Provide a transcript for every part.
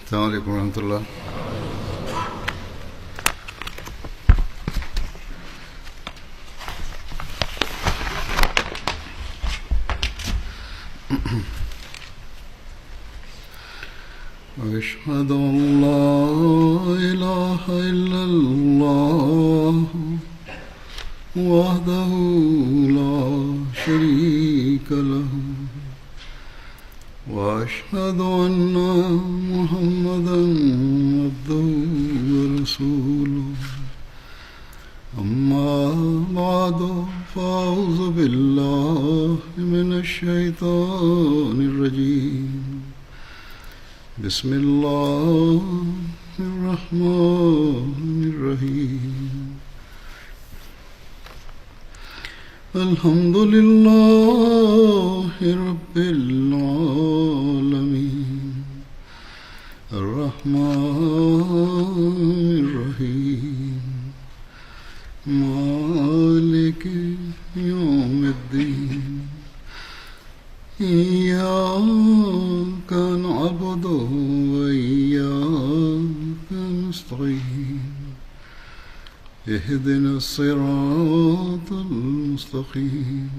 السلام عليكم ورحمة الله. أشهد أن لا إله إلا الله وحده لا شريك له وأشهد أن محمدا عبده ورسوله أما بعد فأعوذ بالله من الشيطان الرجيم بسم الله الرحمن الرحيم الحمد لله رب العالمين الرحمن الرحيم مالك يوم الدين إياك نعبد وإياك نستعين اهدنا الصراط المستقيم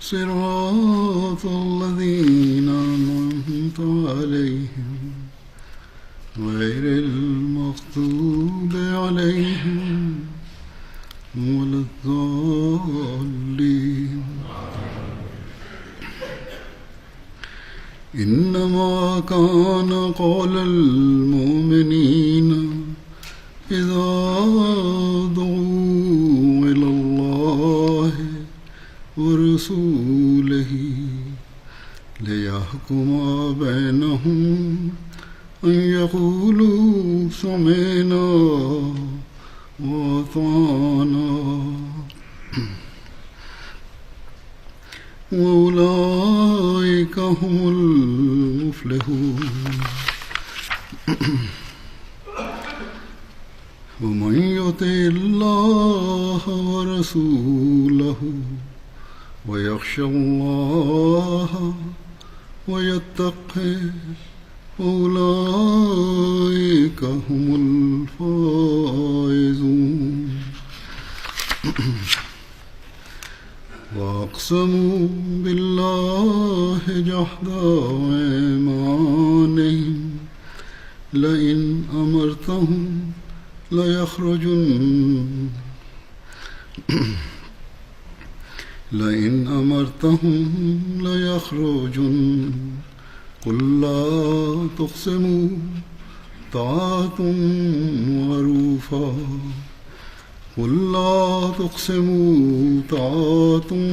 صراط الذين أنعمت عليهم غير المغضوب عليهم ولا الضالين. إنما كان قول المؤمنين إذا دعوا إلى الله ورسوله ليحكم بينهم أن يقولوا سمعنا وأطعنا وأولئك هم المفلحون. ومن يطع الله ورسوله ويخشى الله ويتقه أولئك هم الفائزون. وأقسموا بالله جهد أيمانهم لئن أمرتهم ليخرجن قل لا تقسموا طاعة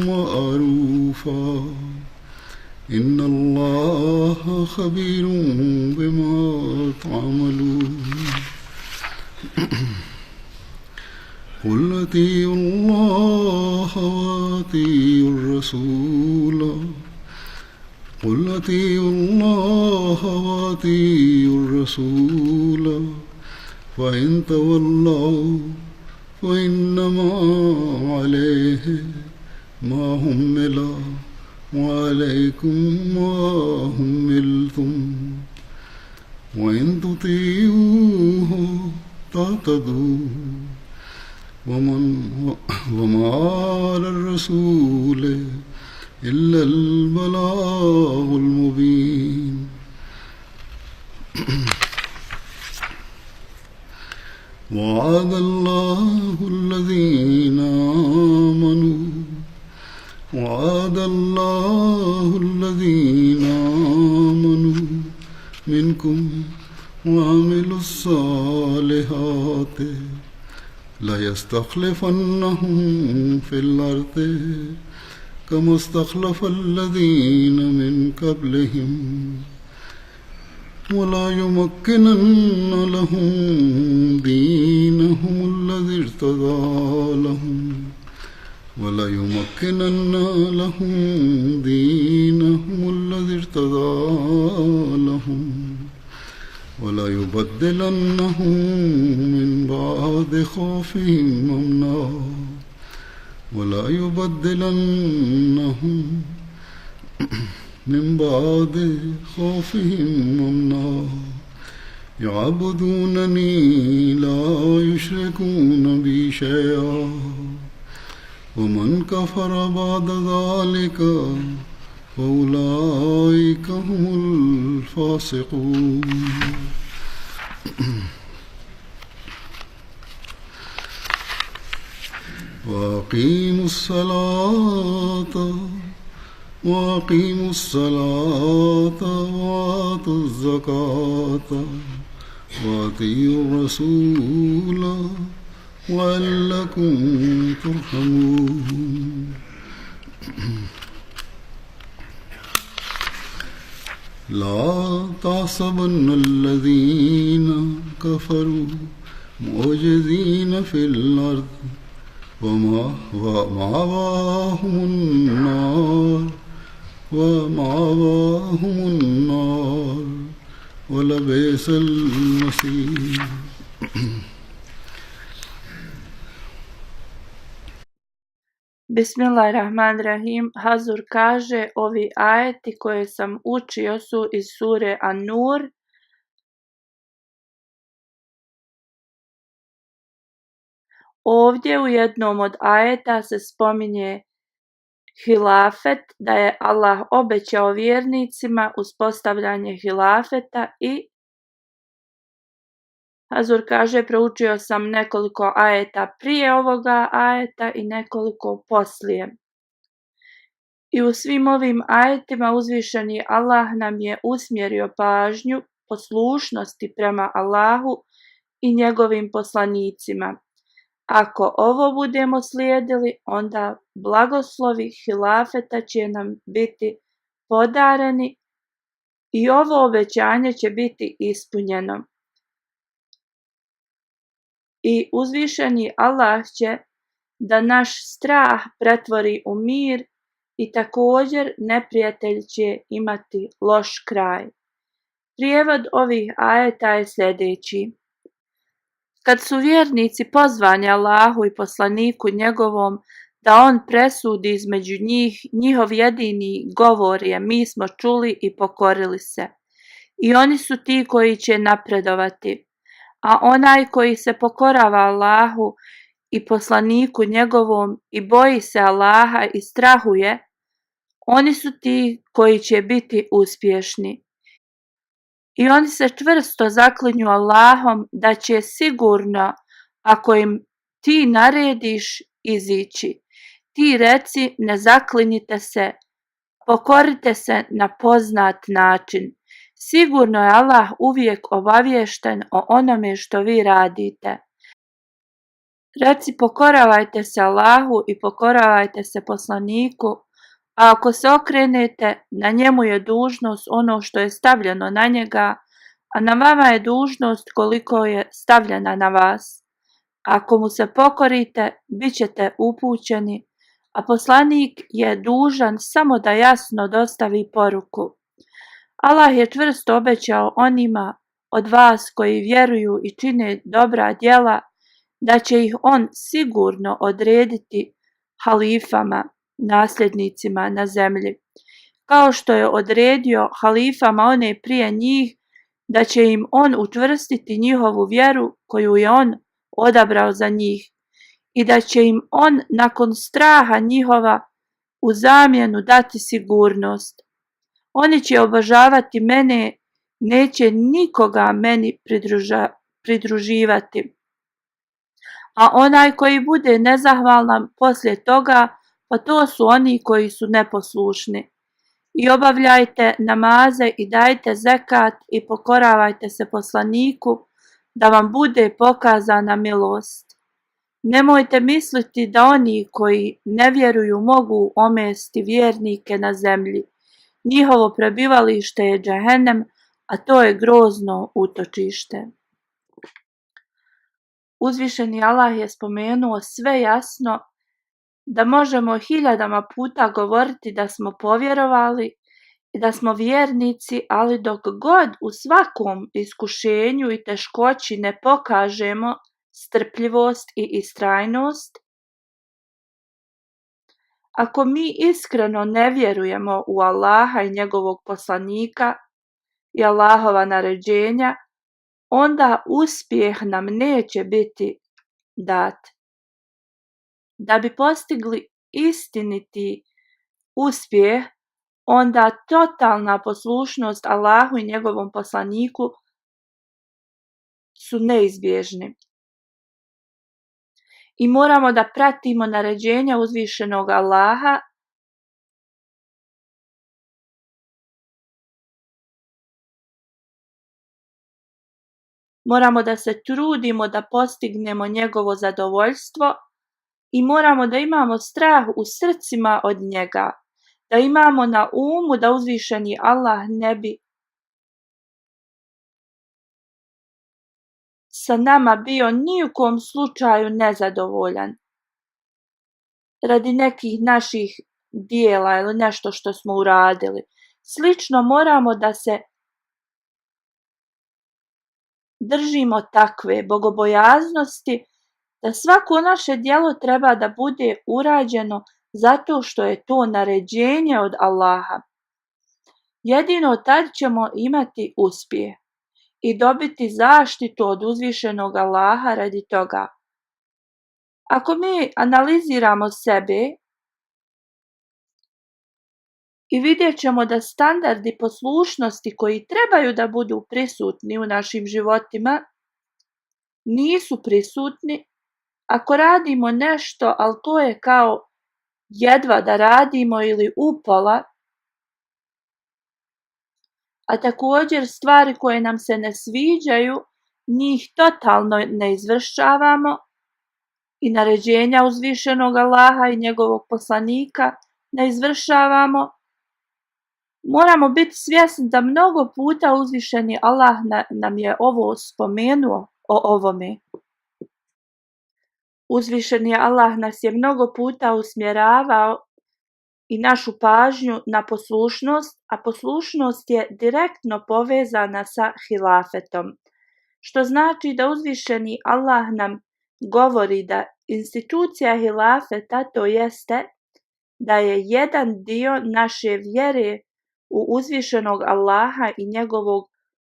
معروفا إن الله خبير بما تعملون. قل أطيعوا الله وأطيعوا الرسول فإن تولوا فإنما عليه ما حمل وعليكم ما حملتم وإن تطيعوه تهتدوا وما على الرسول إلا البلاغ المبين. وعد الله الذين آمنوا منكم وعملوا الصالحات ليستخلفنهم في الأرض كما استخلف الذين من قبلهم ولا يمكنن لهم دينهم الذي ارتضى لهم ولا يبدلنهم من بعد خوفهم أمنا ولا يبدلنهم من بعد خوفهم أمنا يعبدونني لا يشركون بي شيئا ومن كفر بعد ذلك فأولئك هم الفاسقون وأقيموا الصلاة وآتوا الزكاة وأطيعوا الرسول لعلكم ترحمون لا تحسبن الذين كفروا معجزين في الأرض ومأواهم النار ولبئس المصير. Bismillahirrahmanirrahim. Hazur kaže, ovi ajeti koje sam učio su iz sure An-Nur. Ovdje u jednom od ajeta se spominje hilafet, da je Allah obećao vjernicima uspostavljanje hilafeta i Hazur kaže, proučio sam nekoliko ajeta prije ovoga ajeta i nekoliko poslije. I u svim ovim ajetima uzvišeni Allah nam je usmjerio pažnju poslušnosti prema Allahu i njegovim poslanicima. Ako ovo budemo slijedili, onda blagoslovi hilafeta će nam biti podareni i ovo obećanje će biti ispunjeno. I uzvišeni Allah će da naš strah pretvori u mir i također neprijatelj će imati loš kraj. Prijevod ovih ajeta je sljedeći. Kad su vjernici pozvani Allahu i poslaniku njegovom da on presudi između njih, njihov jedini govor je mi smo čuli i pokorili se. I oni su ti koji će napredovati. A onaj koji se pokorava Allahu i poslaniku njegovom i boji se Allaha i strahuje, oni su ti koji će biti uspješni. I oni se čvrsto zaklinju Allahom da će sigurno, ako im ti narediš, izići. Ti reci, ne zaklinjite se, pokorite se na poznat način. Sigurno je Allah uvijek obaviješten o onome što vi radite. Reci, pokoravajte se Allahu i pokoravajte se poslaniku, a ako se okrenete, na njemu je dužnost ono što je stavljeno na njega, a na vama je dužnost koliko je stavljena na vas. Ako mu se pokorite, bit ćete upućeni, a poslanik je dužan samo da jasno dostavi poruku. Allah je čvrsto obećao onima od vas koji vjeruju i čine dobra djela, da će ih on sigurno odrediti halifama, nasljednicima na zemlji, kao što je odredio halifama one prije njih, da će im on učvrstiti njihovu vjeru koju je on odabrao za njih i da će im on nakon straha njihova u zamjenu dati sigurnost. Oni će obožavati mene, neće nikoga meni pridruživati. A onaj koji bude nezahvalan poslije toga, pa to su oni koji su neposlušni. I obavljajte namaze i dajte zekat i pokoravajte se poslaniku, da vam bude pokazana milost. Nemojte misliti da oni koji ne vjeruju mogu omesti vjernike na zemlji. Njihovo prebivalište je džehennem, a to je grozno utočište. Uzvišeni Allah je spomenuo sve jasno, da možemo hiljadama puta govoriti da smo povjerovali i da smo vjernici, ali dok god u svakom iskušenju i teškoći ne pokažemo strpljivost i istrajnost, Ako mi iskreno ne vjerujemo u Allaha i njegovog poslanika i Allahova naređenja, onda uspjeh nam neće biti dat. Da bi postigli istiniti uspjeh, onda totalna poslušnost Allahu i njegovom poslaniku su neizbježni. I moramo da pratimo naređenja uzvišenog Allaha moramo da se trudimo da postignemo njegovo zadovoljstvo i moramo da imamo strah u srcima od njega, da imamo na umu da uzvišeni Allah ne bi sa nama bio ni u kom slučaju nezadovoljan radi nekih naših dijela ili nešto što smo uradili. Slično moramo da se držimo takve bogobojaznosti da svako naše djelo treba da bude urađeno zato što je to naređenje od Allaha. Jedino tad ćemo imati uspjeh i dobiti zaštitu od uzvišenog Allaha radi toga. Ako mi analiziramo sebe i vidjet ćemo da standardi poslušnosti koji trebaju da budu prisutni u našim životima nisu prisutni, ako radimo nešto, ali to je kao jedva da radimo ili upola, a također stvari koje nam se ne sviđaju, njih totalno ne izvršavamo i naređenja uzvišenog Allaha i njegovog poslanika ne izvršavamo, moramo biti svjesni da mnogo puta uzvišeni Allah nam je ovo spomenuo o ovome. Uzvišeni Allah nas je mnogo puta usmjeravao i našu pažnju na poslušnost, a poslušnost je direktno povezana sa hilafetom, što znači da uzvišeni Allah nam govori da institucija hilafeta, to jeste da je jedan dio naše vjere u uzvišenog Allaha i njegovog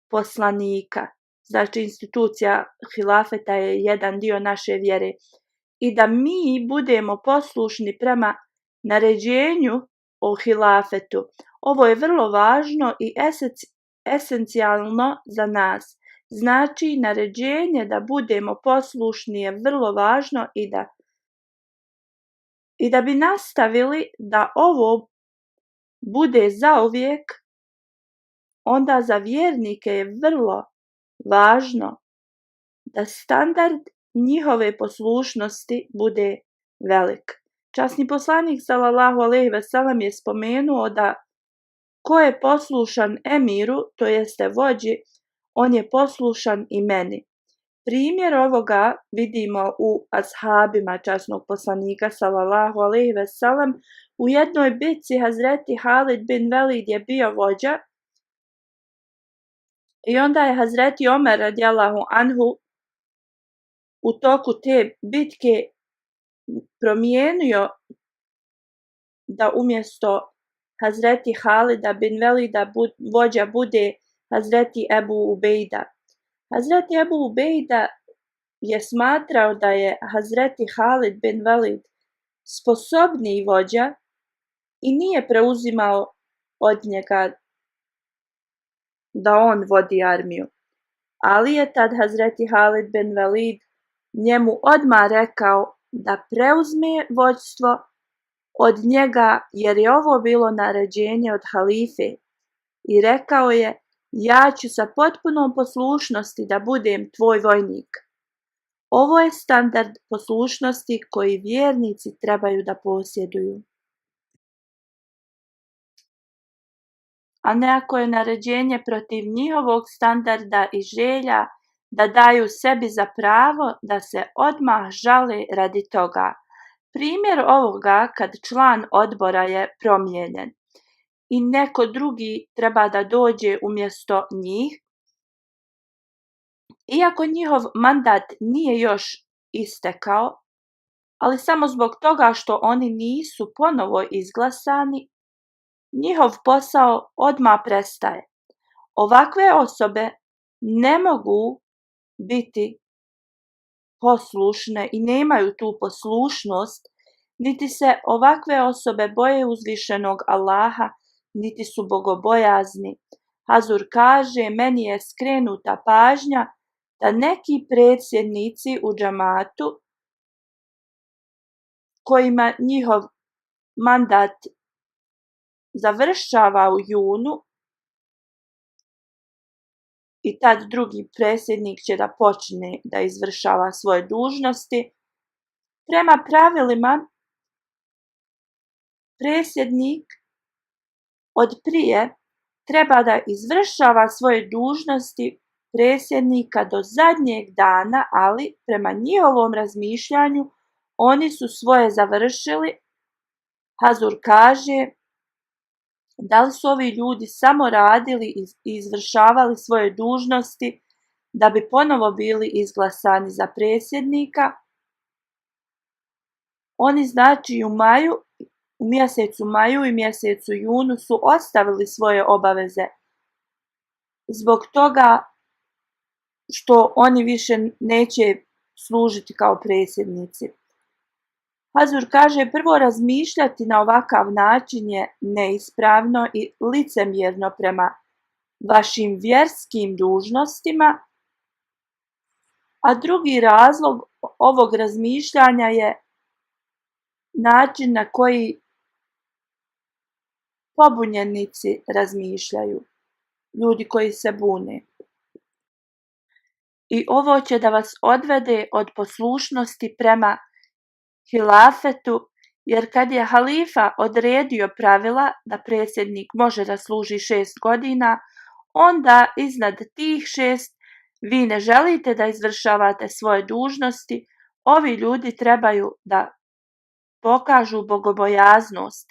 poslanika. Znači institucija hilafeta je jedan dio naše vjere. I da mi budemo poslušni prema naređenju o hilafetu. Ovo je vrlo važno i esencijalno za nas. Znači, naređenje da budemo poslušni je vrlo važno i da bi nastavili da ovo bude zauvijek, onda za vjernike je vrlo važno da standard njihove poslušnosti bude velik. Časni poslanik sallallahu alejhi ve sellem je spomenuo da ko je poslušan emiru, to jeste vođi, on je poslušan i meni. Primjer ovoga vidimo u ashabima časnog poslanika sallallahu alejhi ve sellem. U jednoj bitci Hazreti Halid bin Velid je bio vođa i onda je Hazreti Omer radijallahu anhu u toku te bitke promijenio da umjesto Hazreti Halida bin Velida vođa bude Hazreti Ebu Ubejda. Hazreti Ebu Ubejda je smatrao da je Hazreti Halid bin Velid sposobniji vođa i nije preuzimao od njega da on vodi armiju. Ali je tad Hazreti Halid bin Velid njemu odmah rekao da preuzme vođstvo od njega jer je ovo bilo naređenje od halife i rekao je: ja ću sa potpunom poslušnosti da budem tvoj vojnik. Ovo je standard poslušnosti koji vjernici trebaju da posjeduju. A ne ako je naređenje protiv njihovog standarda i želja da daju sebi za pravo da se odmah žale radi toga. Primjer ovoga kad član odbora je promijenjen i neko drugi treba da dođe umjesto njih, iako njihov mandat nije još istekao, ali samo zbog toga što oni nisu ponovo izglasani, njihov posao odmah prestaje. Ovakve osobe ne mogu biti poslušne i nemaju tu poslušnost, niti se ovakve osobe boje uzvišenog Allaha, niti su bogobojazni. Hazur kaže, meni je skrenuta pažnja da neki predsjednici u džamatu kojima njihov mandat završava u junu i tad drugi predsjednik će da počne da izvršava svoje dužnosti. Prema pravilima, predsjednik od prije treba da izvršava svoje dužnosti predsjednika do zadnjeg dana, ali prema njihovom razmišljanju oni su svoje završili. Hazur kaže, da li su ovi ljudi samo radili i izvršavali svoje dužnosti da bi ponovo bili izglasani za predsjednika? Oni znači u mjesecu maju i mjesecu junu su ostavili svoje obaveze zbog toga što oni više neće služiti kao predsjednici. Hazur kaže, prvo razmišljati na ovakav način je neispravno i licemjerno prema vašim vjerskim dužnostima, a drugi razlog ovog razmišljanja je način na koji pobunjenici razmišljaju, ljudi koji se bune. I ovo će da vas odvede od poslušnosti prema hilafetu, jer kad je halifa odredio pravila da predsjednik može da služi 6 godina, onda iznad tih 6 vi ne želite da izvršavate svoje dužnosti. Ovi ljudi trebaju da pokažu bogobojaznost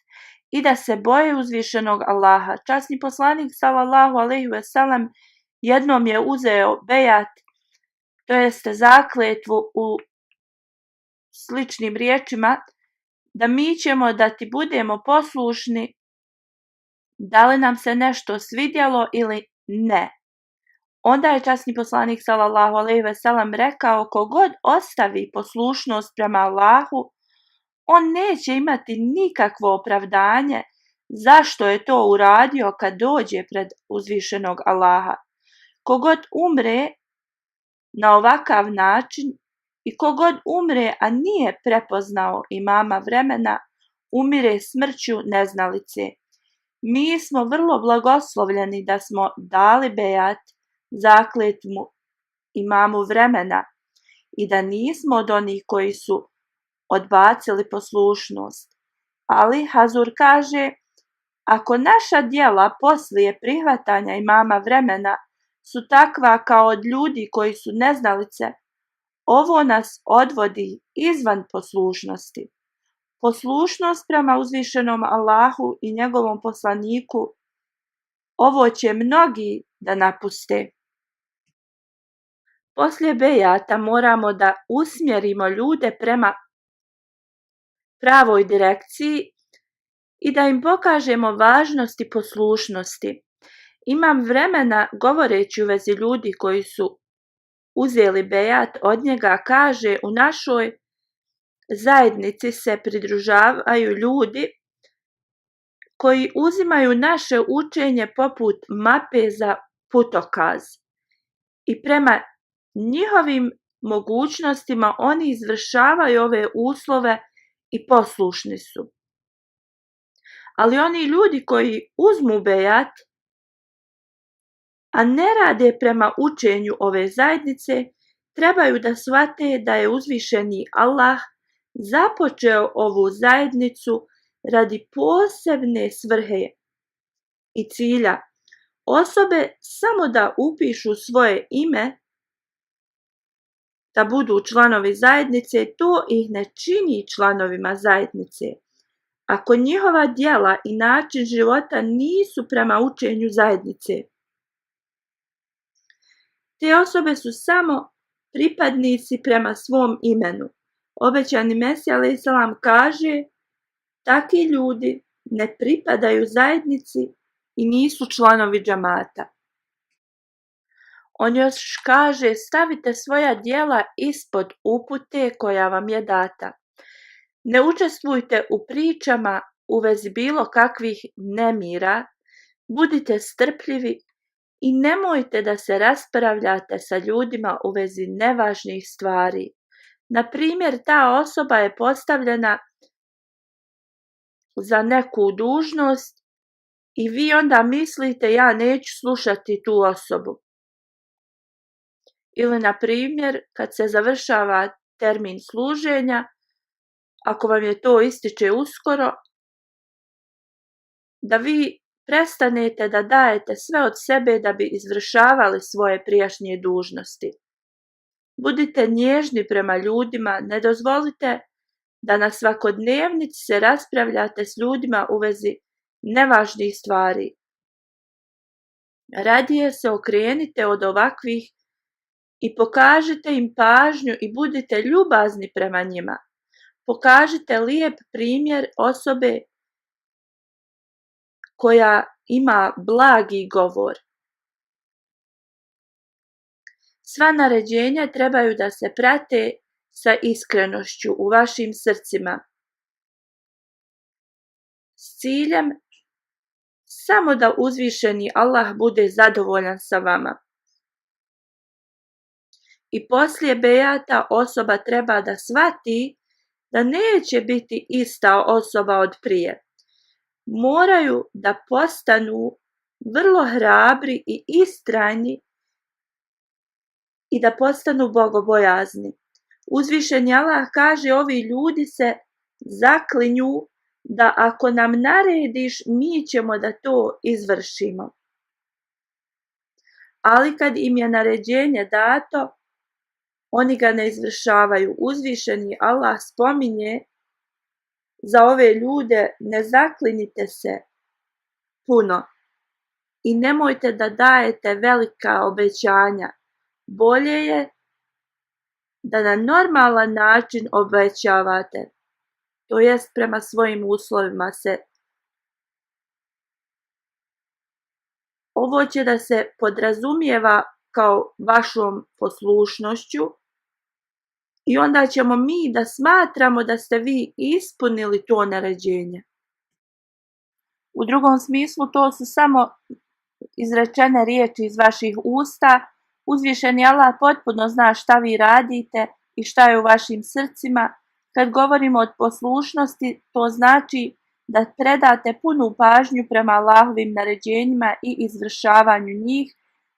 i da se boje uzvišenog Allaha. Časni poslanik sallallahu alejhi ve sellem jednom je uzeo bejat, to jeste zakletvu u sličnim riječima, da mi ćemo da ti budemo poslušni, da li nam se nešto svidjelo ili ne. Onda je časni poslanik sallallahu alejhi ve sellem rekao, kogod ostavi poslušnost prema Allahu, on neće imati nikakvo opravdanje zašto je to uradio kad dođe pred uzvišenog Allaha. Kogod umre na ovakav način i kogod umre, a nije prepoznao imama vremena, umire smrću neznalice. Mi smo vrlo blagoslovljeni da smo dali bejat, zakletvu imamu vremena i da nismo od onih koji su odbacili poslušnost. Ali Hazur kaže, ako naša djela poslije prihvatanja imama vremena su takva kao od ljudi koji su neznalice, ovo nas odvodi izvan poslušnosti. Poslušnost prema uzvišenom Allahu i njegovom poslaniku, ovo će mnogi da napuste. Poslije bejata moramo da usmjerimo ljude prema pravoj direkciji i da im pokažemo važnost i poslušnosti. Imam vremena govoreći u vezi ljudi koji su uzeli bejat od njega, kaže, u našoj zajednici se pridružavaju ljudi koji uzimaju naše učenje poput mape za putokaz i prema njihovim mogućnostima oni izvršavaju ove uslove i poslušni su. Ali oni ljudi koji uzmu bejat, a ne rade prema učenju ove zajednice, trebaju da shvate da je uzvišeni Allah započeo ovu zajednicu radi posebne svrhe i cilja. Osobe samo da upišu svoje ime, da budu članovi zajednice, to ih ne čini članovima zajednice. Ako njihova djela i način života nisu prema učenju zajednice, te osobe su samo pripadnici prema svom imenu. Obećani Mesija alejhi selam kaže: takvi ljudi ne pripadaju zajednici i nisu članovi džamata. On još kaže: stavite svoja djela ispod upute koja vam je data. Ne učestvujte u pričama u vezi bilo kakvih nemira, budite strpljivi i nemojte da se raspravljate sa ljudima u vezi nevažnih stvari. Na primjer, ta osoba je postavljena za neku dužnost i vi onda mislite: ja neću slušati tu osobu. Ili, na primjer, kad se završava termin služenja, ako vam je to ističe uskoro, da vi prestanete da dajete sve od sebe da bi izvršavali svoje prijašnje dužnosti. Budite nježni prema ljudima, ne dozvolite da na svakodnevnici se raspravljate s ljudima u vezi nevažnih stvari. Radije se okrenite od ovakvih i pokažite im pažnju i budite ljubazni prema njima. Pokažite lijep primjer osobe koja ima blagi govor. Sva naređenja trebaju da se prate sa iskrenošću u vašim srcima, s ciljem samo da uzvišeni Allah bude zadovoljan sa vama. I poslije bejata osoba treba da shvati da neće biti ista osoba od prije. Moraju da postanu vrlo hrabri i istrajni i da postanu bogobojazni. Uzvišeni Allah kaže: ovi ljudi se zaklinju da ako nam narediš, mi ćemo da to izvršimo. Ali kad im je naređenje dato, oni ga ne izvršavaju. Uzvišeni Allah spominje za ove ljude: ne zaklinite se puno i nemojte da dajete velika obećanja. Bolje je da na normalan način obećavate, to jest prema svojim uslovima se. Ovo će da se podrazumijeva kao vašom poslušnošću i onda ćemo mi da smatramo da ste vi ispunili to naređenje. U drugom smislu to su samo izrečene riječi iz vaših usta. Uzvišeni Allah potpuno zna šta vi radite i šta je u vašim srcima. Kad govorimo o poslušnosti, to znači da predate punu pažnju prema Allahovim naređenjima i izvršavanju njih.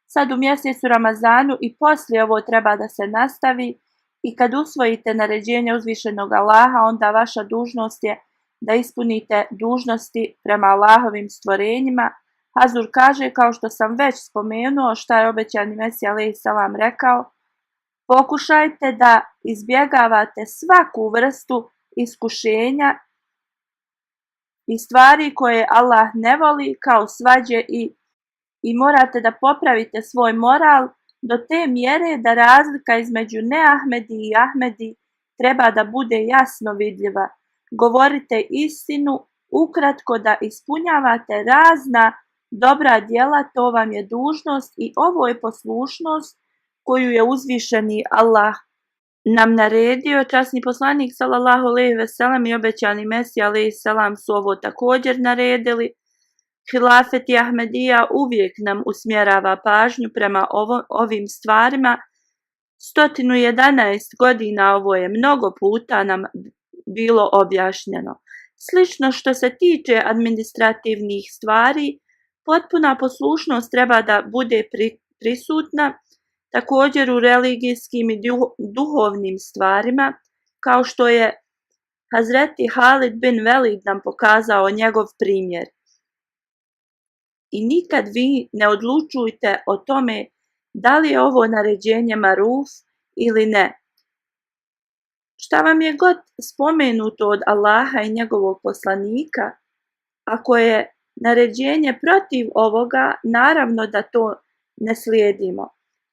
Sad u mjesecu Ramazanu i poslije ovo treba da se nastavi. I kad usvojite naređenje uzvišenog Allaha, onda vaša dužnost je da ispunite dužnosti prema Allahovim stvorenjima. Hazur kaže, kao što sam već spomenuo, šta je obećani Mesija alejhi selam rekao: pokušajte da izbjegavate svaku vrstu iskušenja i stvari koje Allah ne voli, kao svađe, i morate da popravite svoj moral do te mjere da razlika između neahmedi i ahmedi treba da bude jasno vidljiva. Govorite istinu, ukratko da ispunjavate razna dobra djela, to vam je dužnost i ovo je poslušnost koju je uzvišeni Allah nam naredio. Časni poslanik sallallahu alejhi ve sellem i obećani Mesija alejhi selam su ovo također naredili. Hilafet i Ahmedija uvijek nam usmjerava pažnju prema ovim stvarima. 111 godina ovo je mnogo puta nam bilo objašnjeno. Slično što se tiče administrativnih stvari, potpuna poslušnost treba da bude prisutna također u religijskim i duhovnim stvarima, kao što je Hazreti Halid bin Velid nam pokazao njegov primjer. I nikad vi ne odlučujte o tome da li je ovo naređenje maruf ili ne. Šta vam je god spomenuto od Allaha i njegovog poslanika, ako je naređenje protiv ovoga, naravno da to ne slijedimo.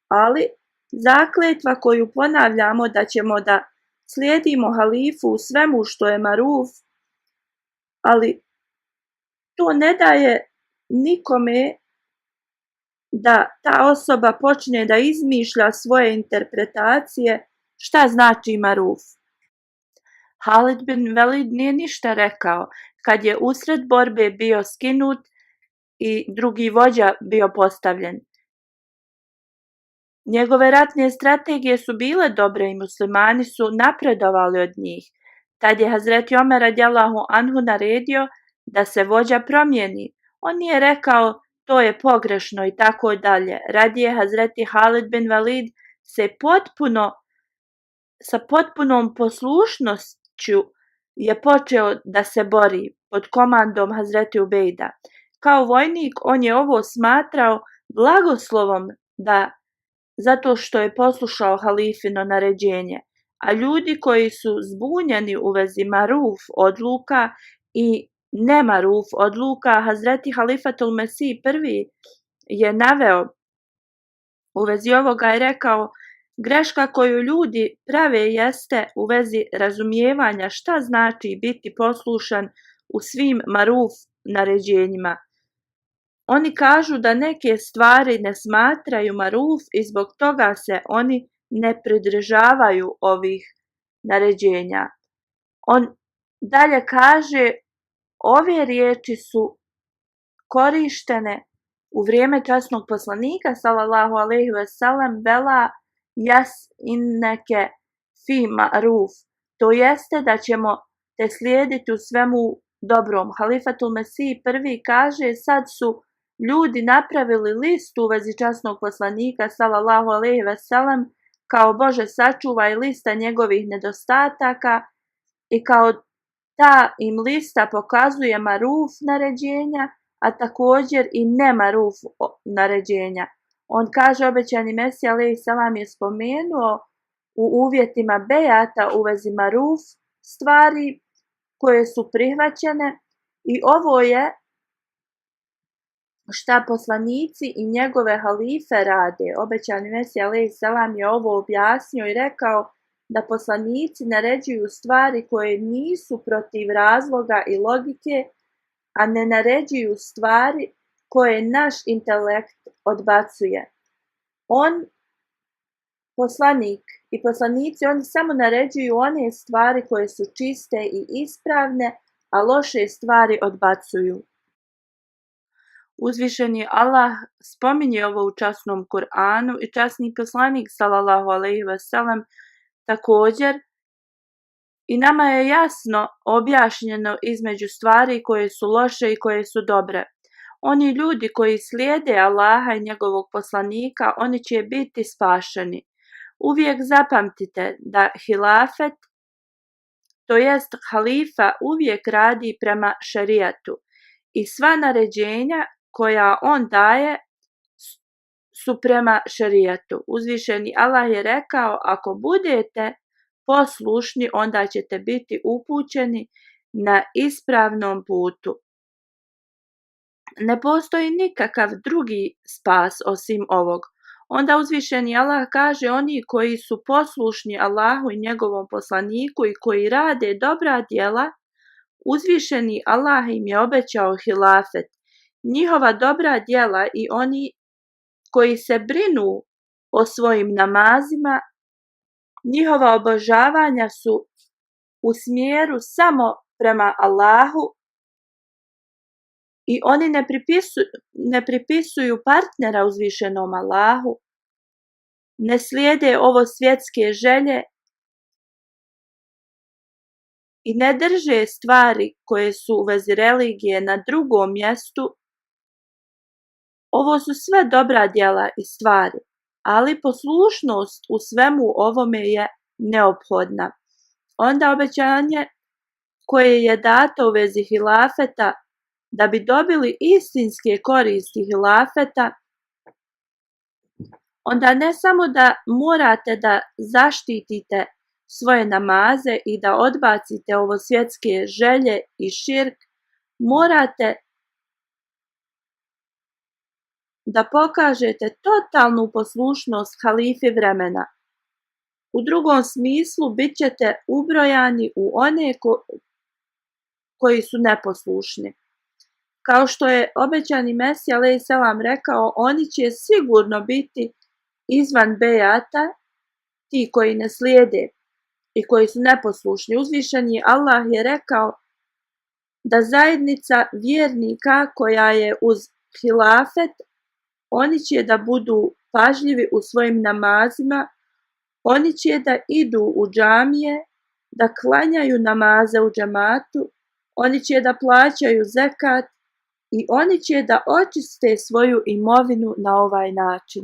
Ali zakletva koju ponavljamo da ćemo da slijedimo halifu u svemu što je maruf, ali to ne daje nikome da ta osoba počne da izmišlja svoje interpretacije šta znači maruf. Halid bin Velid nije ništa rekao kad je usred borbe bio skinut i drugi vođa bio postavljen. Njegove ratne strategije su bile dobre i muslimani su napredovali od njih. Tad je Hazreti Omer radijallahu anhu naredio da se vođa promijeni. On nije rekao to je pogrešno i tako dalje. Radije Hazreti Halid bin Velid sa potpunom poslušnošću je počeo da se bori pod komandom Hazreti Ubejda. Kao vojnik on je ovo smatrao blagoslovom zato što je poslušao halifino naređenje, a ljudi koji su zbunjeni u vezi maruf odluka i nemaruf odluka, Hazreti Halifatul Mesih prvi je naveo u vezi ovoga i rekao: greška koju ljudi prave jeste u vezi razumijevanja šta znači biti poslušan u svim maruf naređenjima. Oni kažu da neke stvari ne smatraju maruf i zbog toga se oni ne pridržavaju ovih naređenja. On dalje kaže, ove riječi su korištene u vrijeme časnog poslanika sallallahu alejhi ve sellem, bela jas inneke fi ma'ruf, to jeste da ćemo te slijediti u svemu dobrom. Halifatul Mesih prvi kaže, sad su ljudi napravili listu u vezi časnog poslanika sallallahu alejhi ve sellem kao Bože sačuvaj lista njegovih nedostataka i kao ta im lista pokazuje maruf naređenja, a također i nemaruf naređenja. On kaže, obećani Mesija alejhi selam je spomenuo u uvjetima bejata u vezi maruf stvari koje su prihvaćene i ovo je šta poslanici i njegove halife rade. Obećani Mesija alejhi selam je ovo objasnio i rekao da poslanici naređuju stvari koje nisu protiv razloga i logike, a ne naređuju stvari koje naš intelekt odbacuje. Poslanik i poslanici, oni samo naređuju one stvari koje su čiste i ispravne, a loše stvari odbacuju. Uzvišeni Allah spominje ovo u časnom Kur'anu i časni poslanik sallallahu alejhi ve sellem također, i nama je jasno objašnjeno između stvari koje su loše i koje su dobre. Oni ljudi koji slijede Allaha i njegovog poslanika, oni će biti spašeni. Uvijek zapamtite da hilafet, to jest halifa, uvijek radi prema šerijatu i sva naređenja koja on daje su prema šerijatu. Uzvišeni Allah je rekao, ako budete poslušni, onda ćete biti upućeni na ispravnom putu. Ne postoji nikakav drugi spas osim ovog. Onda uzvišeni Allah kaže, oni koji su poslušni Allahu i njegovom poslaniku i koji rade dobra djela, uzvišeni Allah im je obećao hilafet. Njihova dobra djela i oni koji se brinu o svojim namazima, njihova obožavanja su u smjeru samo prema Allahu i oni ne pripisuju partnera uzvišenom Allahu, ne slijede ovo svjetske želje i ne drže stvari koje su u vezi religije na drugom mjestu. Ovo su sve dobra djela i stvari, ali poslušnost u svemu ovome je neophodna. Onda obećanje koje je dato u vezi hilafeta, da bi dobili istinske koristi hilafeta, onda ne samo da morate da zaštitite svoje namaze i da odbacite ovo svjetske želje i širk, morate da pokažete totalnu poslušnost halifi vremena. U drugom smislu bit ćete ubrojani u one koji su neposlušni. Kao što je obećani Mesija a.s. rekao, oni će sigurno biti izvan bejata, ti koji ne slijede i koji su neposlušni. Uzvišeni Allah je rekao da zajednica vjernika koja je uz hilafet, oni će da budu pažljivi u svojim namazima, oni će da idu u džamije, da klanjaju namaze u džamatu, oni će da plaćaju zekat i oni će da očiste svoju imovinu na ovaj način.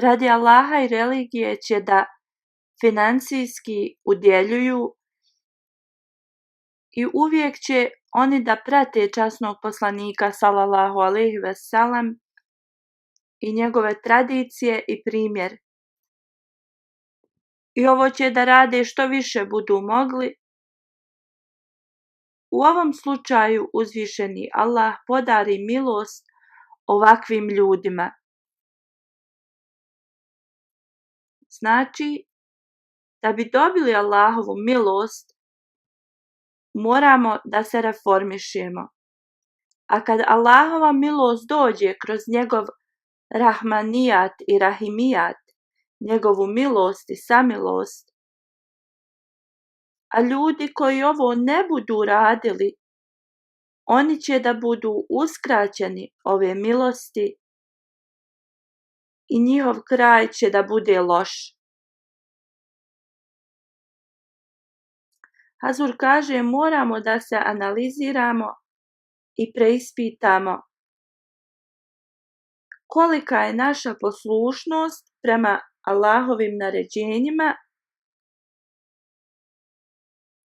Radi Allaha i religije će da financijski udjeljuju i uvijek će oni da prate časnog poslanika sallallahu alejhi ve sellem i njegove tradicije i primjer. I ovo će da rade što više budu mogli. U ovom slučaju uzvišeni Allah podari milost ovakvim ljudima. Znači, da bi dobili Allahovu milost, moramo da se reformišemo. A kad Allahova milost dođe kroz njegov rahmanijat i rahimijat, njegovu milost i samilost, a ljudi koji ovo ne budu radili, oni će da budu uskraćeni ove milosti i njihov kraj će da bude loš. Hazur kaže, moramo da se analiziramo i preispitamo kolika je naša poslušnost prema Allahovim naređenjima,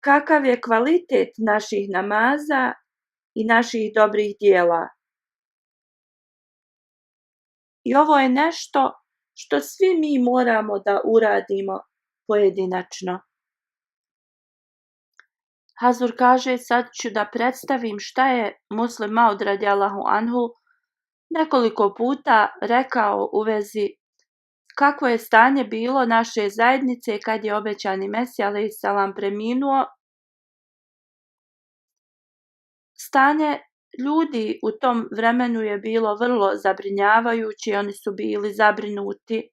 kakav je kvalitet naših namaza i naših dobrih djela. I ovo je nešto što svi mi moramo da uradimo pojedinačno. Hazur kaže, sad ću da predstavim šta je Muslim Maud radijallahu anhu nekoliko puta rekao u vezi kakvo je stanje bilo naše zajednice kad je obećani Mesija a.s. preminuo. Stanje ljudi u tom vremenu je bilo vrlo zabrinjavajuće, oni su bili zabrinuti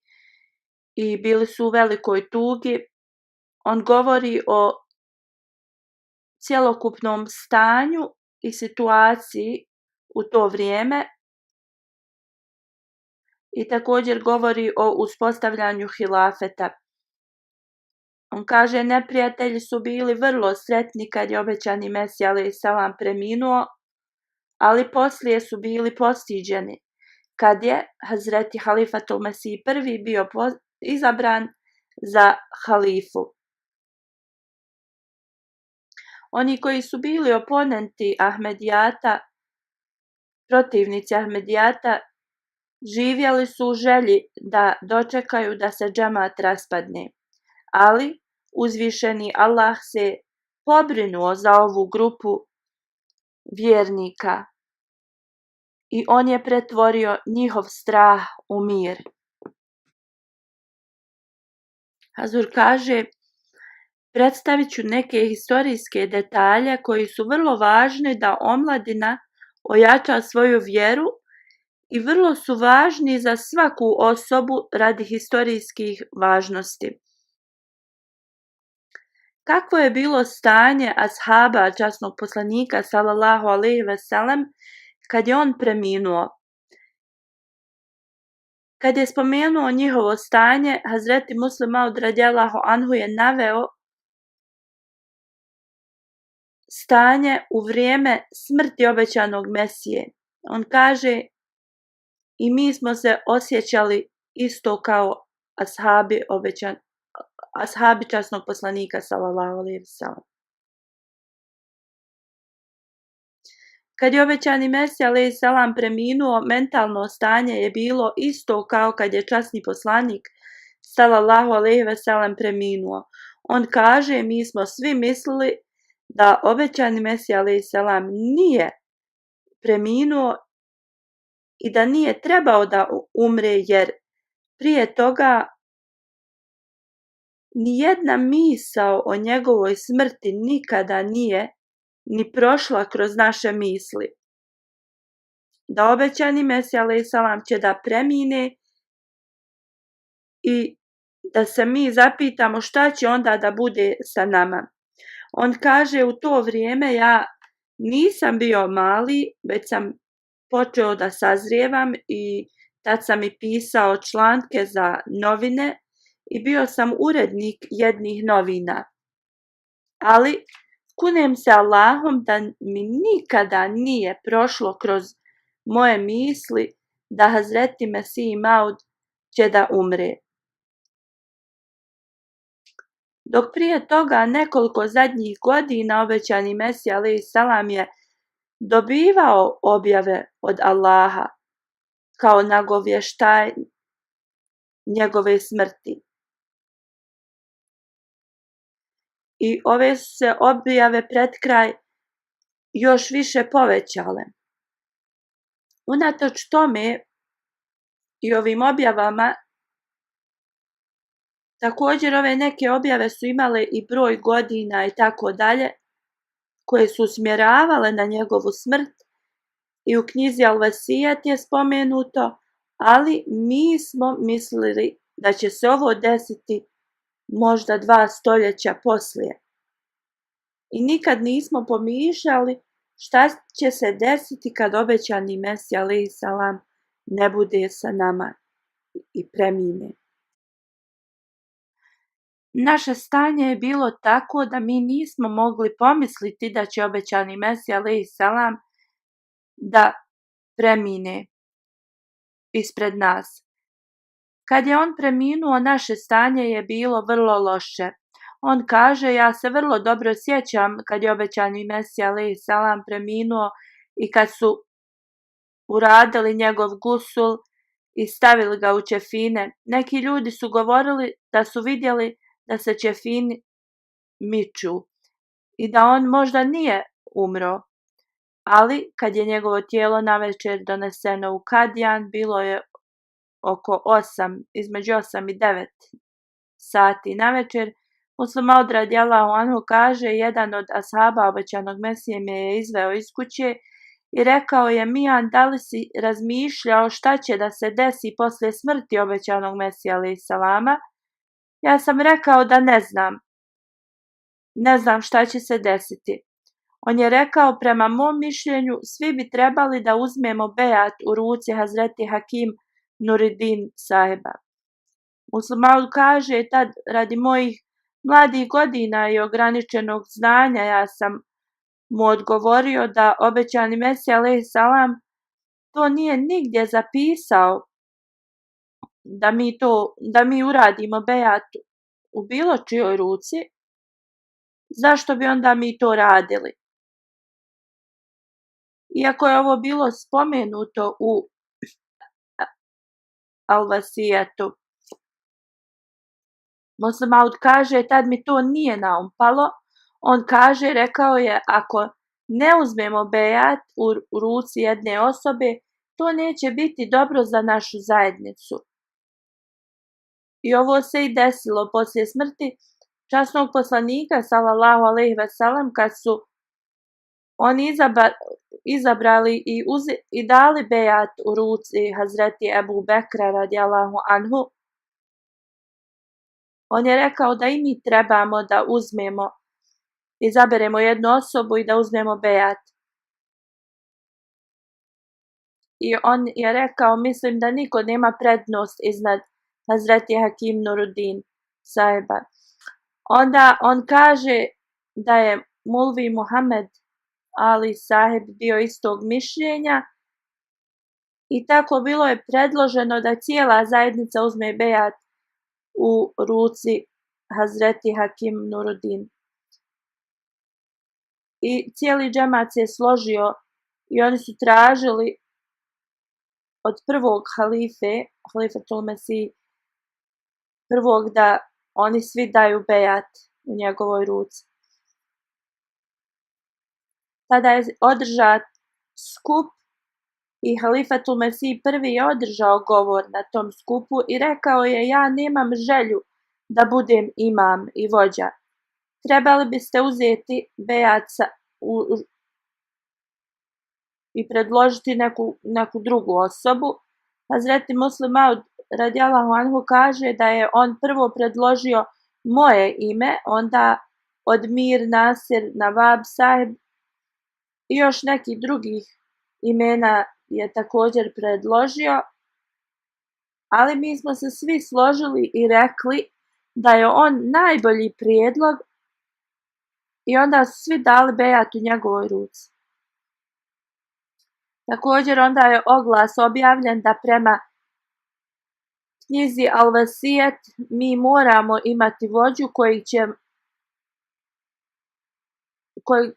i bili su u velikoj tugi. On govori o cjelokupnom stanju i situaciji u to vrijeme i također govori o uspostavljanju hilafeta. On kaže, neprijatelji su bili vrlo sretni kad je obećani Mesija a.s. preminuo, ali poslije su bili postiđeni kad je Hazreti Halifatul Mesih prvi bio izabran za halifu. Oni koji su bili oponenti Ahmedijata, protivnici Ahmedijata, živjeli su u želji da dočekaju da se džemat raspadne, ali uzvišeni Allah se pobrinuo za ovu grupu vjernika i on je pretvorio njihov strah u mir. Hazur kaže, predstavit ću neke historijske detalje koji su vrlo važni da omladina ojača svoju vjeru i vrlo su važni za svaku osobu radi historijskih važnosti. Kakvo je bilo stanje ashaba časnog poslanika sallallahu alejhi ve sellem kad je on preminuo? Kad je spomenuo njihovo stanje, Hazreti Muslim Maud radijallahu anhu je naveo stanje u vrijeme smrti obećanog Mesije. On kaže, i mi smo se osjećali isto kao ashabi časnog poslanika sallallahu alejhi ve sellem. Kad je obećani Mesija alejhi selam preminuo, mentalno stanje je bilo isto kao kad je časni poslanik sallallahu alejhi ve sellem preminuo. On kaže, mi smo svi mislili da obećani Mesija alejhi selam nije preminuo i da nije trebao da umre jer prije toga nijedna misao o njegovoj smrti nikada nije ni prošla kroz naše misli. Da obećani Mesija alejhi selam će da premine i da se mi zapitamo šta će onda da bude sa nama. On kaže, u to vrijeme ja nisam bio mali, već sam počeo da sazrijevam i tad sam i pisao članke za novine i bio sam urednik jednih novina. Ali kunem se Allahom da mi nikada nije prošlo kroz moje misli da Hazreti Mesih Maud će da umre. Dok prije toga nekoliko zadnjih godina obećani Mesija alejhi selam je dobivao objave od Allaha kao nagovještaj njegove smrti. I ove su se objave pred kraj još više povećale. Unatoč tome i ovim objavama, također ove neke objave su imale i broj godina i tako dalje, koje su usmjeravale na njegovu smrt i u knjizi Al-Vasijet je spomenuto, ali mi smo mislili da će se ovo desiti možda 2 stoljeća poslije. I nikad nismo pomišljali šta će se desiti kad obećani Mesija alejhi selam ne bude sa nama i premine. Naše stanje je bilo tako da mi nismo mogli pomisliti da će obećani Mesija alejhi selam da premine ispred nas. Kad je on preminuo, naše stanje je bilo vrlo loše. On kaže, ja se vrlo dobro sjećam kad je obećani Mesija alejhi selam preminuo i kad su uradili njegov gusul i stavili ga u ćefine. Neki ljudi su govorili da su vidjeli da se ćefini miču i da on možda nije umro. Ali kad je njegovo tijelo navečer doneseno u Kadijan, bilo je oko 8, između 8 i 9 sati navečer, Muslih Maud radijallahu anhu kaže, jedan od ashaba obećanog Mesije me je izveo iz kuće i rekao je, Mijan, da li si razmišljao šta će da se desi poslije smrti obećanog Mesija alejhi selama? Ja sam rekao da ne znam. Ne znam šta će se desiti. On je rekao, prema mom mišljenju, svi bi trebali da uzmemo bejat u ruci Hazreti Hakim Nuridin sahiba. Muslih Maud kaže, tad radi mojih mladih godina i ograničenog znanja, ja sam mu odgovorio da obećani Mesija alejhi selam to nije nigdje zapisao da mi uradimo bejat u bilo čijoj ruci. Zašto bi onda mi to radili? Iako je ovo bilo spomenuto u Al-Vasijetu. Muslih Maud kaže, tad mi to nije naumpalo. On kaže, rekao je, ako ne uzmemo bejat u ruci jedne osobe, to neće biti dobro za našu zajednicu. I ovo se i desilo poslije smrti časnog poslanika, sallallahu alejhi ve sellem, kad su oni izabrali i dali bejat u ruci Hazreti Ebu Bekra radijallahu anhu. On je rekao da i mi trebamo da uzmemo, izaberemo jednu osobu i da uzmemo bejat. I on je rekao, mislim da niko nema prednost iznad Hazreti Hakim Nuridin sahiba. Onda on kaže da je Mulvi Muhammed Ali sahib bio istog mišljenja i tako bilo je predloženo da cijela zajednica uzme bejat u ruci Hazreti Hakim Nuridin. I cijeli džemat se složio i oni su tražili od prvog halifatul Mesih, prvog da oni svi daju bejat u njegovoj ruci. Tada je održat skup I Halifatul Mesih prvi je održao govor na tom skupu i rekao je: ja nemam želju da budem imam i vođa. Trebali biste uzeti bejat i predložiti neku drugu osobu. Hazreti Muslim Maud radijallahu anhu kaže da je on prvo predložio moje ime, onda od Mir Nasir Nawab Sahib i još nekih drugih imena je također predložio, ali mi smo se svi složili i rekli da je on najbolji prijedlog i onda su svi dali bejat u njegovoj ruci. Također onda je oglas objavljen da prema knjizi Al-Vasijet mi moramo imati vođu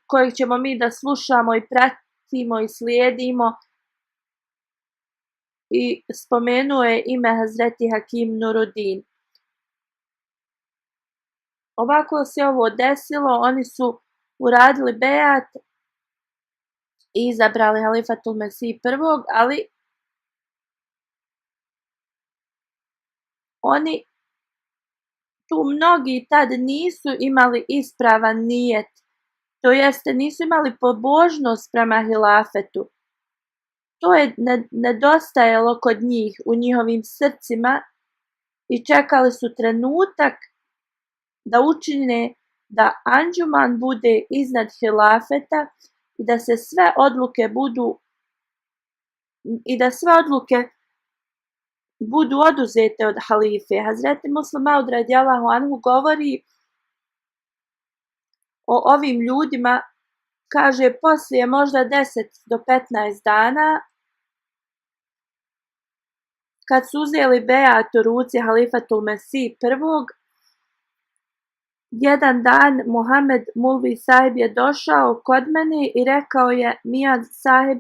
kojeg ćemo mi da slušamo i pratimo i slijedimo, i spomenuo je ime Hazreti Hakim Nuruddin. Ovako se ovo desilo, oni su uradili bejat i izabrali Halifatul Mesih prvog, ali oni tu mnogi tad nisu imali ispravan nijet, to jeste nisu imali pobožnost prema hilafetu. To je nedostajalo kod njih u njihovim srcima i čekali su trenutak da učine da Anđuman bude iznad hilafeta i da se sve odluke budu oduzete od halife. Hazreti Muslim Maud radijallahu anhu govori o ovim ljudima, kaže, poslije možda 10 do 15 dana, kad su uzeli bejat u ruci Halifatul Mesih prvog, jedan dan Muhammed Mulvi Sahib je došao kod mene i rekao je: Mijad Sahib,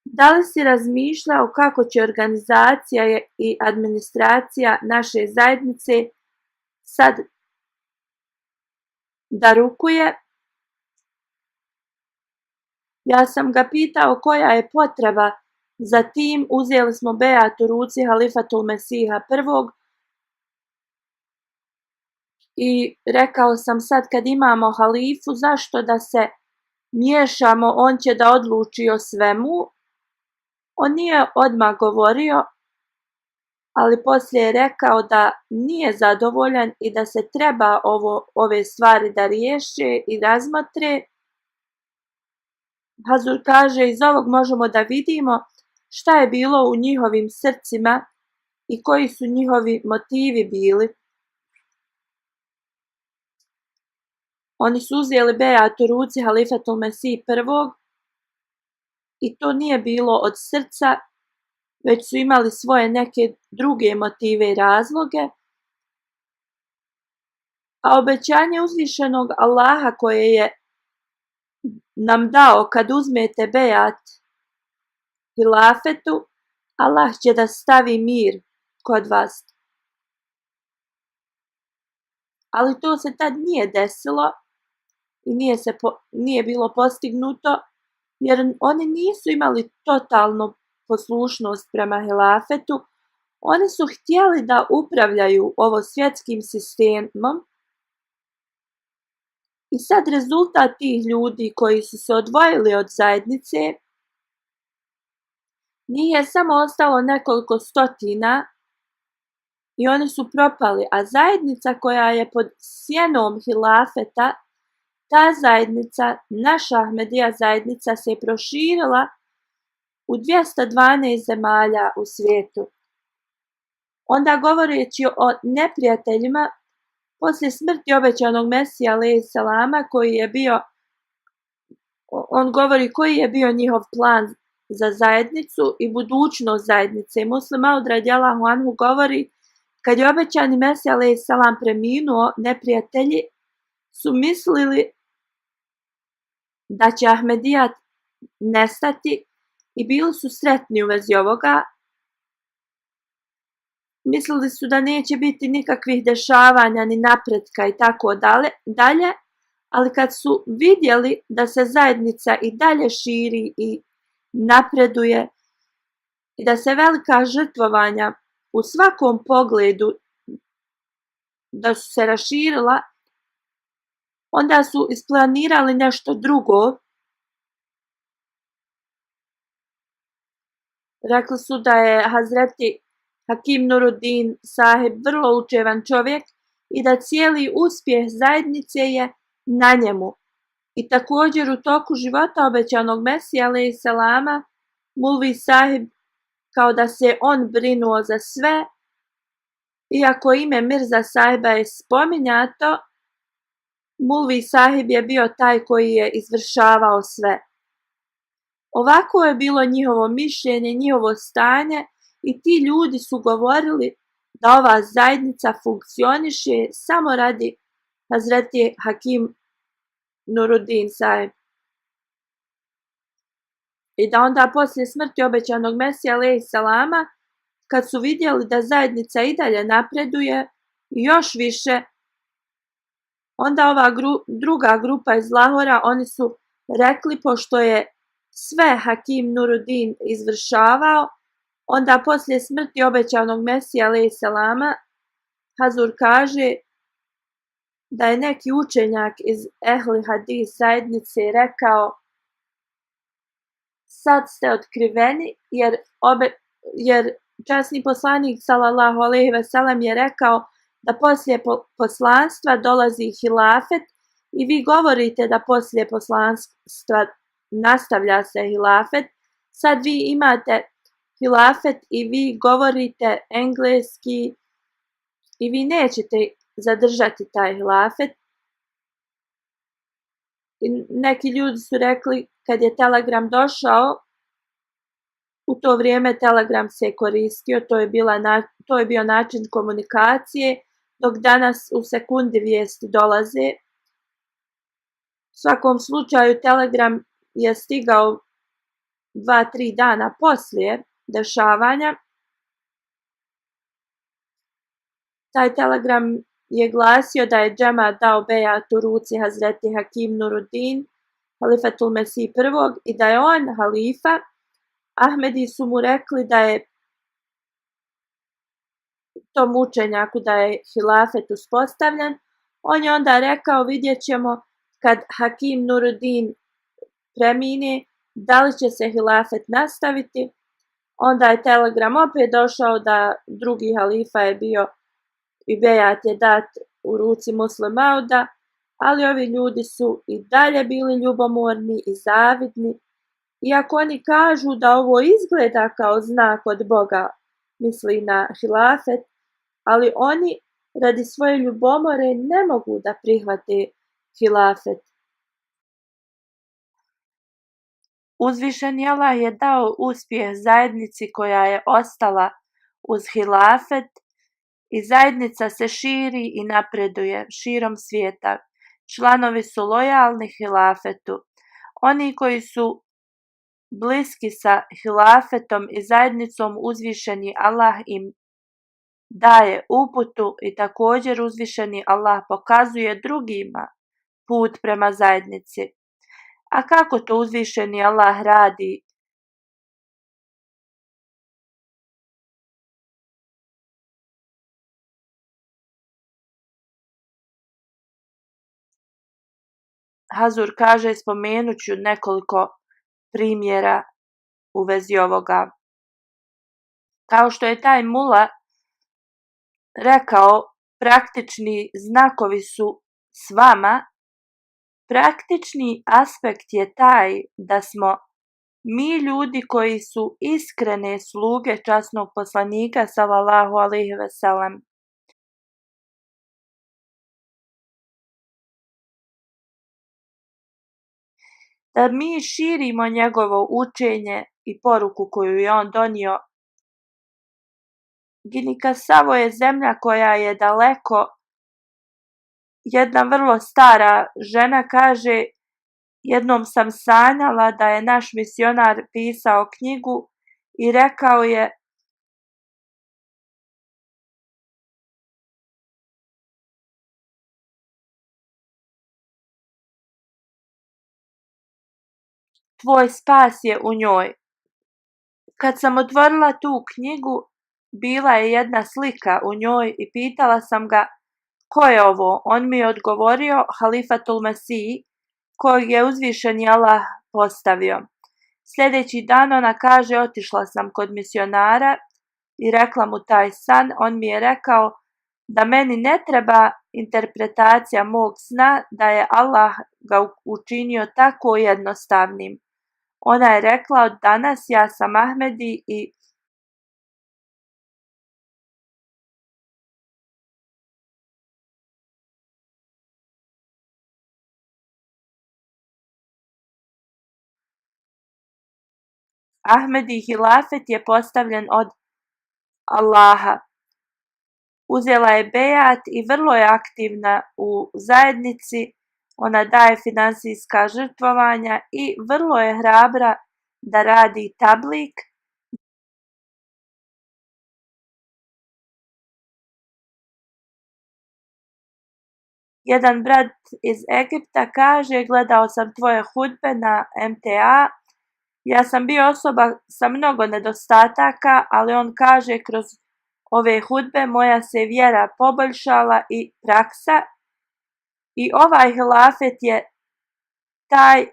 da li si razmišljao kako će organizacija i administracija naše zajednice sad da rukuje? Ja sam ga pitao koja je potreba za tim. Uzeli smo bejat u ruci Halifatul Mesiha prvog i rekao sam, sad kad imamo halifu, zašto da se miješamo, on će da odluči o svemu. On nije odmah govorio, ali poslije je rekao da nije zadovoljan i da se treba ove stvari da riješe i razmotre. Hazur kaže, iz ovog možemo da vidimo šta je bilo u njihovim srcima i koji su njihovi motivi bili. Oni su uzeli bejat u ruci Halifatul Mesih prvog i to nije bilo od srca, već su imali svoje neke druge motive i razloge. A obećanje uzvišenog Allaha koje je nam dao kad uzmete bejat hilafetu, Allah će da stavi mir kod vas. Ali to se tad nije desilo i nije bilo postignuto, jer oni nisu imali totalnu poslušnost prema hilafetu. Oni su htjeli da upravljaju ovo svjetskim sistemom i sad rezultat tih ljudi koji su se odvojili od zajednice, njih je samo ostalo nekoliko stotina i oni su propali, a zajednica koja je pod sjenom hilafeta, ta zajednica, naša Ahmedija zajednica, se proširila u 212 zemalja u svijetu. Onda govoreći o neprijateljima, poslije smrti obećanog Mesija alejhi selama, on govori koji je bio njihov plan za zajednicu i budućnost zajednice. Muslim Maud radijallahu anhu govori, kad je obećani Mesija alejhi selam preminuo, neprijatelji su mislili da će Ahmedijat nestati i bili su sretni u vezi ovoga. Mislili su da neće biti nikakvih dešavanja ni napretka i tako dalje, ali kad su vidjeli da se zajednica i dalje širi i napreduje, i da se velika žrtvovanja u svakom pogledu da su se raširila, onda su isplanirali nešto drugo. Rekli su da je Hazreti Hakim Nuruddin Sahib vrlo učevan čovjek i da cijeli uspjeh zajednice je na njemu. I također u toku života obećanog Mesija alejhi selama, Mulvi Sahib, kao da se on brinuo za sve, iako ime Mirza Sahiba je spominjato, Mulvi Sahib je bio taj koji je izvršavao sve. Ovako je bilo njihovo mišljenje, njihovo stanje i ti ljudi su govorili da ova zajednica funkcioniše samo radi Hazreti Hakim Nuruddin Sahib. I da onda poslije smrti obećanog Mesija alejhi selama, kad su vidjeli da zajednica i dalje napreduje još više, onda ova druga grupa iz Lahora, oni su rekli, pošto je sve Hakim Nuruddin izvršavao, onda poslije smrti obećanog Mesija alejhi selama, Hazur kaže da je neki učenjak iz Ehli Hadis zajednice rekao: sad ste otkriveni, jer časni poslanik sallallahu alejhi ve sellem je rekao da poslije poslanstva dolazi hilafet i vi govorite da poslije poslanstva nastavlja se hilafet. Sad vi imate hilafet i vi govorite engleski i vi nećete zadržati taj hilafet. I neki ljudi su rekli, kad je telegram došao, u to vrijeme telegram se koristio, to je bio način komunikacije, dok danas u sekundi vijesti dolaze. U svakom slučaju telegram je stigao 2-3 dana poslije dešavanja. Taj telegram je glasio da je džemat dao bejat u ruci Hazreti Hakim Nuruddin, halifatul Mesih prvog, i da je on halifa. Ahmedi su mu rekli da je tom učenjaku da je hilafet uspostavljen. On je onda rekao, vidjet ćemo kad Hakim Nuruddin premine, da li će se hilafet nastaviti. Onda je telegram opet došao da drugi halifa je bio i bejat je dat u ruci Muslim Mauda, ali ovi ljudi su i dalje bili ljubomorni i zavidni. Iako oni kažu da ovo izgleda kao znak od Boga, misli na hilafet, ali oni radi svoje ljubomore ne mogu da prihvate hilafet. Uzvišeni Allah je dao uspjeh zajednici koja je ostala uz hilafet i zajednica se širi i napreduje širom svijeta. Članovi su lojalni hilafetu. Oni koji su bliski sa hilafetom i zajednicom, uzvišeni Allah im daje uputu i također uzvišeni Allah pokazuje drugima put prema zajednici. A kako to uzvišeni Allah radi? Hazur kaže, spomenut ću nekoliko primjera u vezi ovoga. Kao što je taj mula rekao, praktični znakovi su s vama. Praktični aspekt je taj da smo mi ljudi koji su iskrene sluge časnog poslanika sallallahu alejhi ve sellem. Da mi širimo njegovo učenje i poruku koju je on donio. Gini Kasavo je zemlja koja je daleko. Jedna vrlo stara žena kaže, jednom sam sanjala da je naš misionar pisao knjigu i rekao je: tvoj spas je u njoj. Kad sam otvorila tu knjigu, bila je jedna slika u njoj i pitala sam ga ko je ovo. On mi je odgovorio Halifatul Mesih, kojeg je uzvišeni Allah postavio. Sljedeći dan ona kaže, otišla sam kod misionara i rekla mu taj san. On mi je rekao da meni ne treba interpretacija mog sna, da je Allah ga učinio tako jednostavnim. Ona je rekla, od danas ja sam Ahmedi i Ahmedi hilafet je postavljen od Allaha. Uzela je bejat i vrlo je aktivna u zajednici. Ona daje finansijska žrtvovanja i vrlo je hrabra da radi tablik. Jedan brat iz Egipta kaže, gledao sam tvoje hudbe na MTA. Ja sam bio osoba sa mnogo nedostataka, ali on kaže, kroz ove hudbe moja se vjera poboljšala i praksa. I ovaj hilafet je taj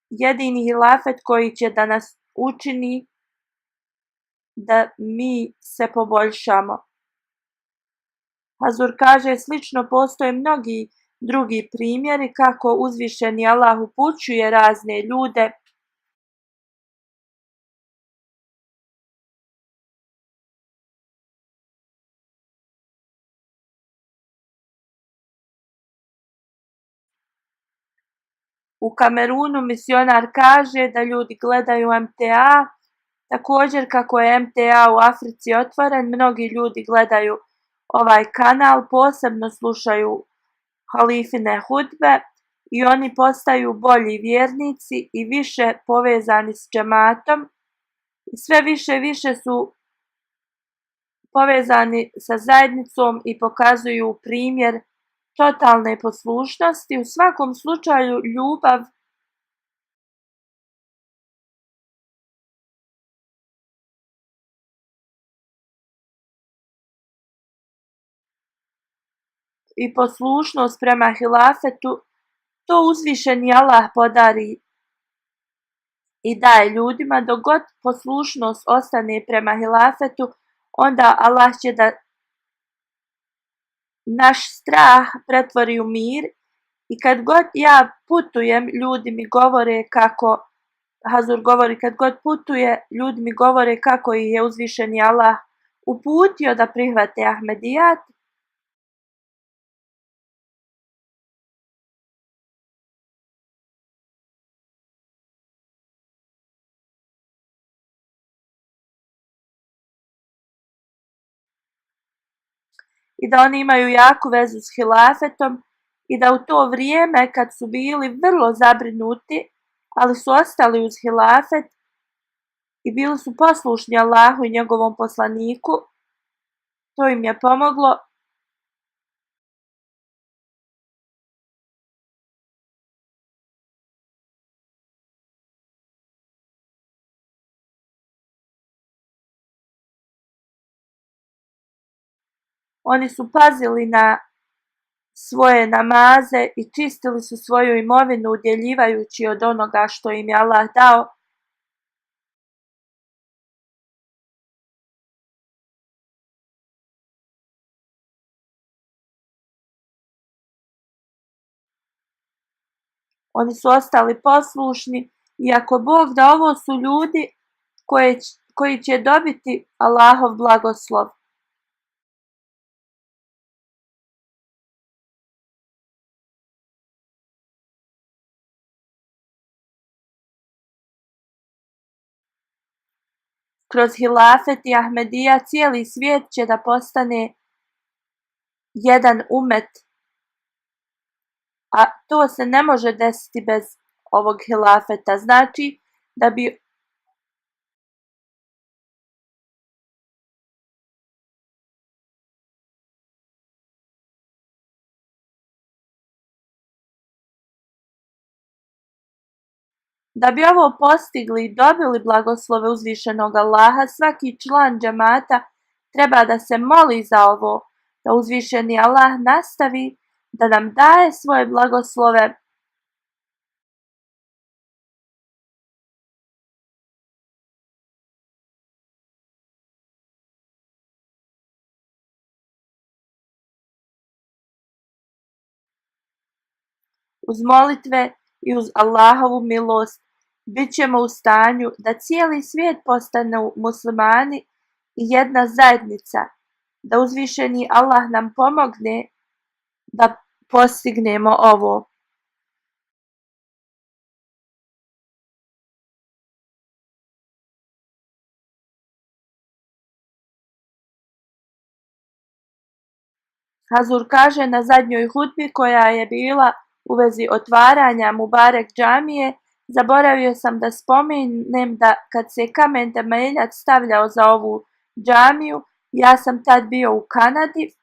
jedini hilafet koji će da nas učini da mi se poboljšamo. Hazur kaže, slično postoje mnogi drugi primjeri kako uzvišeni Allah upućuje razne ljude u Kamerunu. Misionar kaže da ljudi gledaju MTA, također kako je MTA u Africi otvoren, mnogi ljudi gledaju ovaj kanal, posebno slušaju halifine hudbe i oni postaju bolji vjernici i više povezani s džematom. Sve više i više su povezani sa zajednicom i pokazuju primjer totalne poslušnosti. U svakom slučaju ljubav i poslušnost prema hilafetu, to uzvišeni Allah podari i daje ljudima. Dok god poslušnost ostane prema hilafetu, onda Allah će da naš strah pretvori u mir. I kad god ja putujem, ljudi mi govore kako, Hazur govori, kad god putuje, ljudi mi govore kako ih je uzvišeni Allah uputio da prihvate Ahmedijat. I da oni imaju jaku vezu s hilafetom i da u to vrijeme kad su bili vrlo zabrinuti, ali su ostali uz hilafet i bili su poslušni Allahu i njegovom poslaniku, to im je pomoglo. Oni su pazili na svoje namaze i čistili su svoju imovinu udjeljivajući od onoga što im je Allah dao. Oni su ostali poslušni i ako Bog da, ovo su ljudi koji će dobiti Allahov blagoslov. Kroz hilafet i Ahmedija cijeli svijet će da postane jedan umet, a to se ne može desiti bez ovog hilafeta. Znači da bi Da bi ovo postigli i dobili blagoslove uzvišenog Allaha, svaki član džemata treba da se moli za ovo, da uzvišeni Allah nastavi da nam daje svoje blagoslove uz molitve i uz Allahovu milost. Bit ćemo u stanju da cijeli svijet postanu muslimani i jedna zajednica, da uzvišeni Allah nam pomogne da postignemo ovo. Hazur kaže na zadnjoj hutbi koja je bila u vezi otvaranja Mubarek džamije, zaboravio sam da spomenem da kad se kamen temeljac stavljao za ovu džamiju, ja sam tad bio u Kanadi.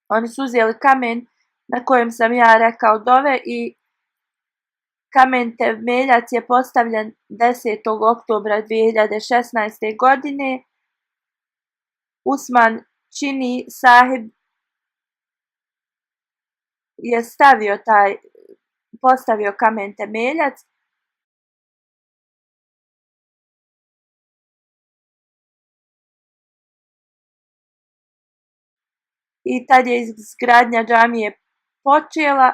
Oni su uzeli kamen na kojem sam ja rekao dove i kamen temeljac je postavljen 10. oktobra 2016. godine. Usman Čini sahib je postavio kamen temeljac i tad je izgradnja džamije počela.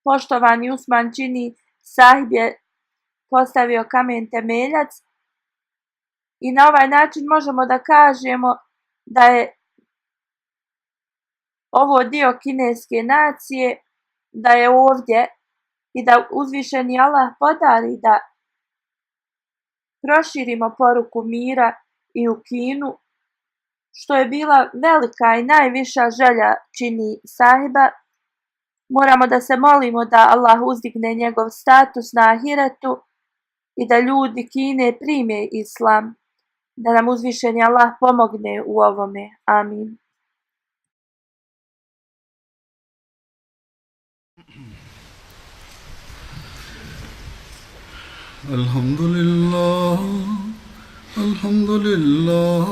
Poštovani Usman Čini sahib je postavio kamen temeljac i na ovaj način možemo da kažemo da je ovo dio kineske nacije, da je ovdje i da uzvišeni Allah podari da proširimo poruku mira i u Kinu, što je bila velika i najviša želja Čini sahiba. Moramo da se molimo da Allah uzdigne njegov status na ahiretu i da ljudi Kine prime islam, da nam uzvišeni Allah pomogne u ovome. Amin. Alhamdulillah, alhamdulillah,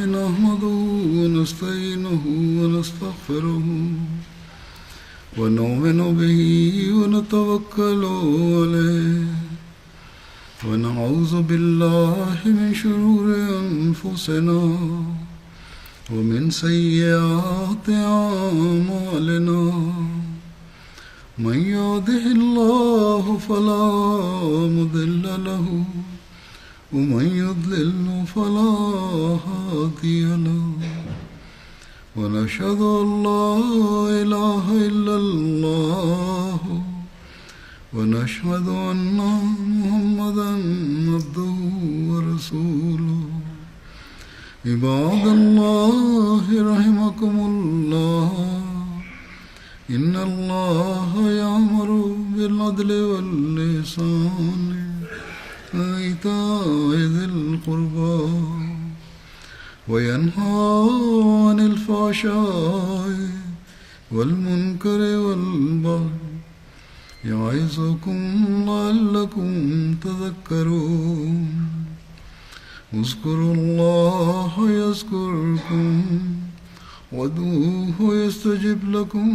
nahmaduhu wa nasta'inuhu wa nastaghfiruhu wa nu'minu bihi wa natawakkalu alayhi wa na'udhu billahi min shururi anfusina wa min sayyiati a'malina. من يهده الله فلا مضل له ومن يضلل فلا هادي له ونشهد أن لا إله إلا الله ونشهد أن محمدا عبده ورسوله. عباد الله رحمكم الله، إن الله يأمر بالعدل والإحسان وإيتاء ذي القربى وينهى عن الفحشاء والمنكر والبغي يعظكم لعلكم تذكرون. اذكروا الله يذكركم وادعوه يستجب لكم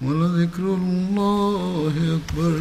ولذكر الله أكبر.